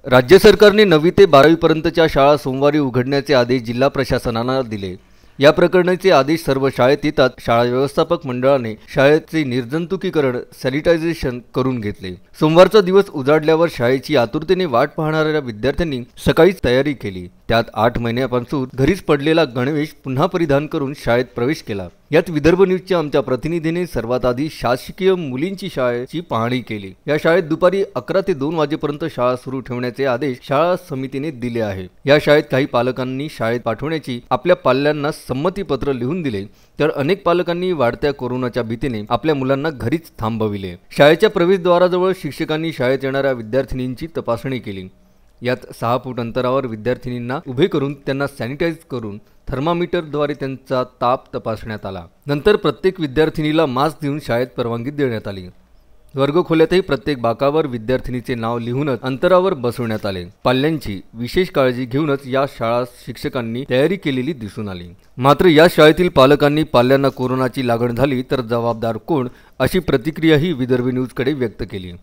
राज्य सरकारने 9वी ते 12वी पर्यंतच्या शाळा सोमवारी उघडण्याचे आदेश जिल्हा प्रशासनाला दिले। या प्रकरणाचे आदेश सर्व शाळेत येतात शाळा व्यवस्थापक मंडळाने शाळेचे निर्जंतुकीकरण सॅनिटायझेशन करून घेतले। सोमवारचा दिवस उजाडल्यावर शाळेची आतुरतेने वाट पाहणाऱ्या विद्यार्थ्यांनी सकाळीच तयारी केली। त्यात 8 महिन्यापासून घरीच पडलेला गणवेश पुन्हा परिधान करून शाळेत प्रवेश केला। यात विदर्भ न्यूजच्या आमच्या प्रतिनिधीने सर्वात आधी शासकीय मुलींची शाळेची पाहणी केली। या शाळेत दुपारी 11 ते 2 वाजेपर्यंत शाळा सुरू ठेवण्याचे आदेश शाळा समितीने दिले आहे। या शाळेत काही पालकांनी शाळेत पाठवण्याची आपल्या पाल्यांना संमतीपत्र लिहून दिले, तर अनेक पालकांनी वाढत्या कोरोनाच्या भीतीने आपल्या मुलांना घरीच थांबविले। शाळेच्या प्रवेशद्वाराजवळ शिक्षकांनी शाळेत येणाऱ्या विद्यार्थिनींची तपासणी केली। यात 6 फूट अंतरावर विद्यार्थिनींना उभे करून त्यांना सॅनिटाइज करून थर्मामीटरद्वारे त्यांचा ताप तपासण्यात आला। नंतर प्रत्येक विद्यार्थिनीला मास्क देऊन शाळेत परवानगी देण्यात आली। वर्गखोल्यातही प्रत्येक बाकावर विद्यार्थिनीचे नाव लिहूनच अंतरावर बसवण्यात आले। पाल्यांची विशेष काळजी घेऊनच या शाळा शिक्षकांनी तयारी केलेली दिसून आली। मात्र या शाळेतील पालकांनी पाल्यांना कोरोनाची लागण झाली तर जबाबदार कोण, अशी प्रतिक्रियाही विदर्भ न्यूजकडे व्यक्त केली।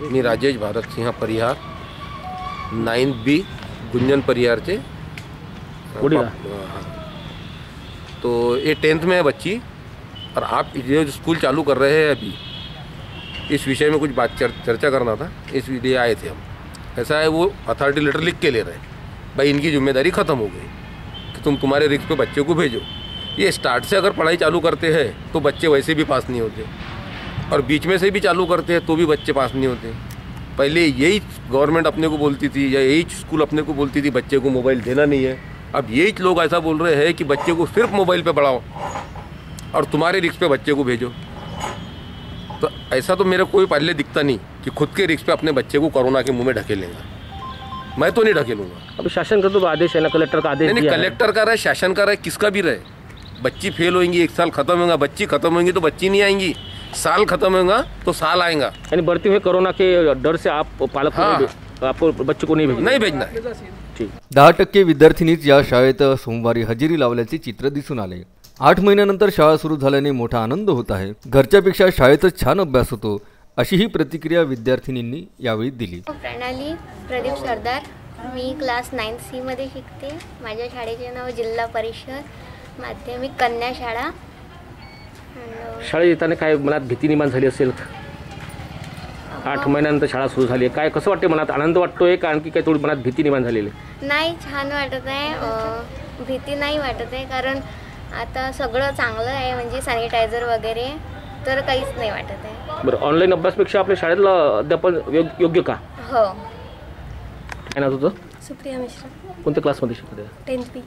मी राजेश भारत सिंह परिहार 9B गुंजन परिहार से तो ये 10th में है बच्ची, और आप ये स्कूल चालू कर रहे हैं अभी, इस विषय में कुछ बात चर्चा करना था, इस लिए आए थे हम। ऐसा है, वो अथॉरिटी लेटर लिख के ले रहे हैं भाई, इनकी जिम्मेदारी ख़त्म हो गई कि तुम तुम्हारे रिस्क पे बच्चे को भेजो। ये स्टार्ट से अगर पढ़ाई चालू करते हैं तो बच्चे वैसे भी पास नहीं होते, और बीच में से भी चालू करते हैं तो भी बच्चे पास नहीं होते। पहले यही गवर्नमेंट अपने को बोलती थी या यही स्कूल अपने को बोलती थी बच्चे को मोबाइल देना नहीं है, अब यही लोग ऐसा बोल रहे हैं कि बच्चे को सिर्फ मोबाइल पे पढ़ाओ और तुम्हारे रिस्क पे बच्चे को भेजो। तो ऐसा तो मेरे कोई पहले दिखता नहीं कि खुद के रिस्क पे अपने बच्चे को कोरोना के मुंह में ढकेलेंगे। मैं तो नहीं ढकेलूंगा। अब शासन का तो आदेश है ना, कलेक्टर का आदेश नहीं, कलेक्टर का रहे, शासन का रहे, किसका भी रहे, बच्ची फेल होंगी, 1 साल खत्म होगा, बच्ची खत्म होंगी तो बच्ची नहीं आएंगी, साल खत्म होगा तो साल आएगा। यानी बढ़ते हुए कोरोना के डर से आप पालक आपको बच्चों को नहीं भेजना ठीक। 10% विद्यार्थिनीच या शाळेत सोमवारी हजेरी लावल्याचे चित्र दिसून आले। 8 महिन्यानंतर शाळा सुरू झाल्याने मोठा आनंद होत आहे। घरच्यापेक्षा शाळेतच छान अभ्यास होतो, अशी ही प्रतिक्रिया विद्यार्थिनींनी यावेळी दिली। प्रणाली प्रदीप सरदार, मी क्लास 9C मध्ये शिकते। माझ्या शाळेचे नाव जिल्हा परिषद माध्यमिक कन्या शाळा। शाळेत येताना काय मनात भीती निर्माण झाली असेल? 8 महिन्यानंतर शाळा सुरू झाली आहे, काय कसं वाटते? मनात आनंद वाटतोय का आणखी काय थोडी मनात भीती निर्माण झालेली? नाही, छान वाटत आहे, भीती नाही वाटत आहे, कारण आता सगळं चांगलं आहे, म्हणजे सॅनिटायझर वगैरे, तर काहीच नाही वाटत आहे। बरं, ऑनलाईन अभ्यासपेक्षा आपल्या शाळेतला अध्यापन योग्य का? हो। काय नाव तुझं? सुप्रिया मिश्रा। कोणत्या क्लासमध्ये शिकते? 10th B।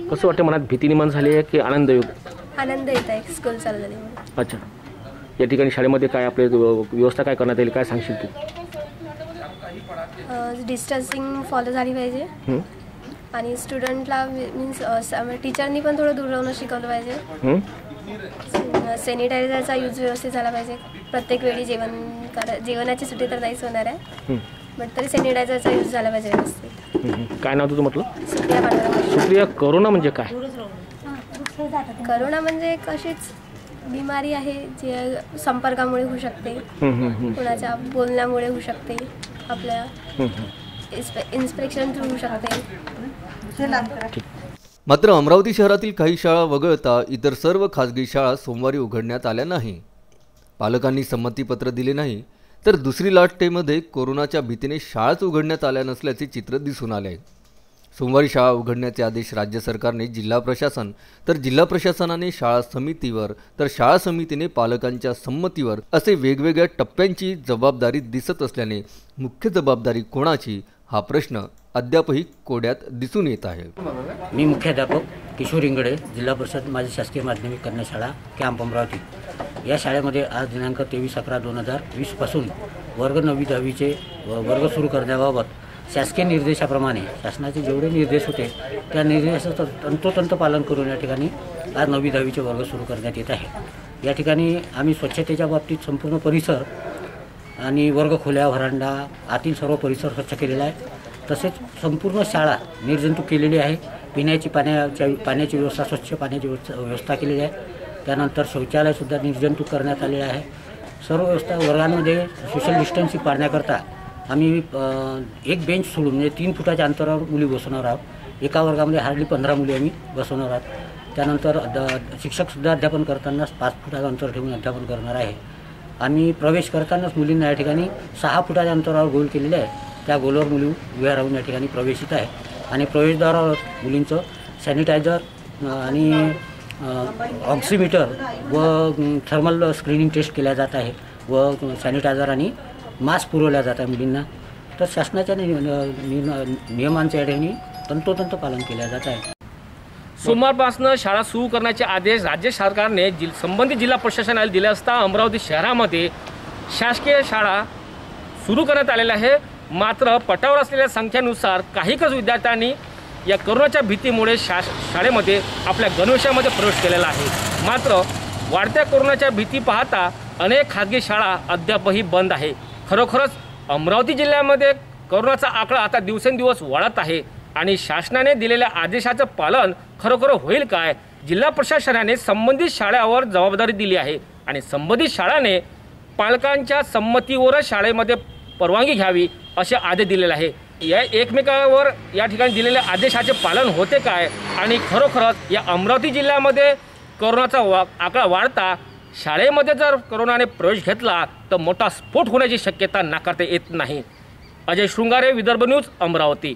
कसं वाटतं, मनात भीती निर्माण झाली आहे की आनंद आनंद येत आहे स्कूल चालू झाल्यामुळे। अच्छा, या ठिकाणी शाळेमध्ये काय आपले व्यवस्था काय करण्यात येईल, काय सांगशील तू? डिस्टन्सिंग फॉलो झाली पाहिजे आणि स्टुडंटला मीन्स टीचरनी पण थोडं दूर राहून शिकवलं पाहिजे। सॅनिटायझरचा यूज व्यवस्थित झाला पाहिजे। प्रत्येक वेळी जेवणाची सुट्टी तर नाहीच होणार आहे, बट तरी सॅनिटायझरचा यूज झाला पाहिजे व्यवस्थित। काय नाव तुझं म्हटलं? सुप्रिया पांडुरंग। सुप्रिया, कोरोना म्हणजे काय? कोरोना म्हणजे एक अशीच बिमारी आहे जी संपर्कामुळे होऊ शकते, कोणाच्या बोलण्यामुळे होऊ शकते, आपल्या इन्स्पेक्शन थ्रू होऊ शकते। मात्र अमरावती शहरातील काही शाळा वगळता इतर सर्व खासगी शाळा सोमवारी उघडण्यात आल्या नाही। पालकांनी संमतीपत्र दिले नाही, तर दुसरी लाटेमध्ये कोरोनाच्या भीतीने शाळाच उघडण्यात आल्या नसल्याचे चित्र दिसून आले। सोमवारी शाळा उघडण्याचे आदेश राज्य सरकारने जिल्हा प्रशासन, तर जिल्हा प्रशासनाने शाळा समितीवर, तर शाळा समितीने पालकांच्या संमतीवर असे वेगवेगळ्या टप्प्यांची जबाबदारी दिसत असल्याने मुख्य जबाबदारी कोणाची, हा प्रश्न अद्यापही कोड्यात दिसून येत आहे। मी मुख्याध्यापक किशोर इंगडे, जिल्हा परिषद माझी शासकीय माध्यमिक कन्या शाळा कॅम्प अमरावती। या शाळेमध्ये आज दिनांक 23/11/2020 पासून वर्ग 9वी-10वीचे वर्ग सुरू करण्याबाबत शासकीय निर्देशाप्रमाणे शासनाचे जेवढे निर्देश होते त्या निर्देशाचं तंतोतंत पालन करून या ठिकाणी आज 9वी-10वीचे वर्ग सुरू करण्यात येत आहे। या ठिकाणी आम्ही स्वच्छतेच्या बाबतीत संपूर्ण परिसर आणि वर्गखोल्या, व्हरांडा, आतील सर्व परिसर स्वच्छ केलेला आहे। तसेच संपूर्ण शाळा निर्जंतुक केलेली आहे। पाण्याची व्यवस्था, स्वच्छ पाण्याची व्यवस्था केलेली आहे। त्यानंतर शौचालयसुद्धा निर्जंतुक करण्यात आलेलं आहे। सर्व व्यवस्था वर्गांमध्ये सोशल डिस्टन्सिंग पाळण्याकरता आम्ही एक बेंच सोडून म्हणजे 3 फुटाच्या अंतरावर मुली बसवणार आहोत. एका वर्गामध्ये हार्डली 15 मुली आम्ही बसवणार आहोत. त्यानंतर शिक्षकसुद्धा अध्यापन करतानाच 5 फुटाचं अंतर ठेवून अध्यापन करणार आहे. आम्ही प्रवेश करतानाच मुलींना या ठिकाणी 6 फुटाच्या अंतरावर गोल केलेले आहे. त्या गोलवर मुली उभ्या राहून या ठिकाणी प्रवेशित आहे. आणि प्रवेशद्वारावर मुलींचं सॅनिटायझर आणि ऑक्सिमीटर व थर्मल स्क्रीनिंग टेस्ट केल्या जात आहे व सॅनिटायझर आणि मास्क पुरवल्या जात आहे मुलींना. तर शासनाच्या नियमांच्या या ठिकाणी तंतोतंत पालन केलं जात आहे. सोमवारपासून शाळा सुरू करण्याचे आदेश राज्य सरकारने संबंधित जिल्हा प्रशासनाला दिले असता अमरावती शहरामध्ये शासकीय शाळा सुरू करण्यात आलेल्या आहे. मात्र पटावर असलेल्या संख्येनुसार काही विद्यार्थ्यांनी या कोरोनाच्या भीतीमुळे शाळेमध्ये आपल्या गणवेशामध्ये प्रवेश केलेला आहे. मात्र वाढत्या कोरोनाच्या भीती पाहता अनेक खाजगी शाळा अद्यापही बंद आहे. खरोखरच अमरावती जिल्ह्यामध्ये कोरोनाचा आकडा आता दिवसेंदिवस वाढत आहे आणि शासनाने दिलेल्या आदेशाचं पालन खरोखर होईल काय? जिल्हा प्रशासनाने संबंधित शाळेवर जबाबदारी दिली आहे आणि संबंधित शाळाने पालकांच्या संमतीवरच शाळेमध्ये परवानगी घ्यावी असे आदेश दिलेले आहे. या एकमेकावर या ठिकाणी दिलेल्या आदेशाचे पालन होते काय? आणि खरोखरच या अमरावती जिल्ह्यामध्ये कोरोनाचा आकडा वाढता शाळेमध्ये जर कोरोनाने प्रवेश घेतला तर मोठा स्फोट होण्याची शक्यता नाकारता येत नाही. अजय शृंगारे, विदर्भ न्यूज, अमरावती.